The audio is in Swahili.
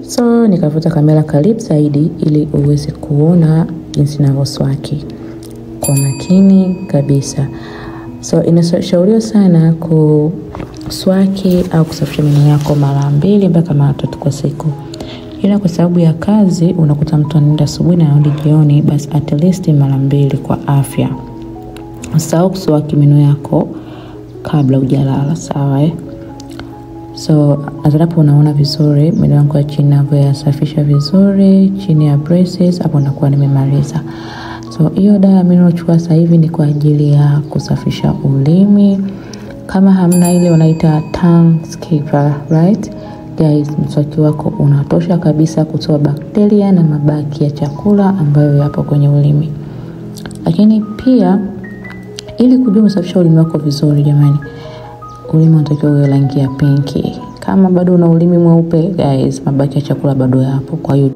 So nikavuta kamera karibu zaidi ili uweze kuona jinsi ninavyoswaki kwa makini kabisa. So inashauriwa sana kuswaki au kusafisha meno yako mara 2 mpaka mara 3 kwa siku. Ila kwa sababu ya kazi unakuta mtu anaenda asubuhi na anarudi jioni, basi at least mara 2 kwa afya. Usisahau kuswaki meno yako kabla hujalala, sawa So hapo unaona vizuri meno yako ya chini navyoyasafisha vizuri chini ya braces, hapo nakuwa nimemaliza. So hiyo dawa ya meno nachukua sasa hivi ni kwa ajili ya kusafisha ulimi. Kama hamna ile wanaita tongue scraper, right? Guys, mswaki wako unatosha kabisa kutoa bakteria na mabaki ya chakula ambayo yapo kwenye ulimi. Lakini pia ili kujua usafisha ulimi wako vizuri jamani, ulimi unatakiwa uwe rangi ya pinki. Kama bado una ulimi mweupe, guys, mabaki ya chakula bado yapo. Kwa hiyo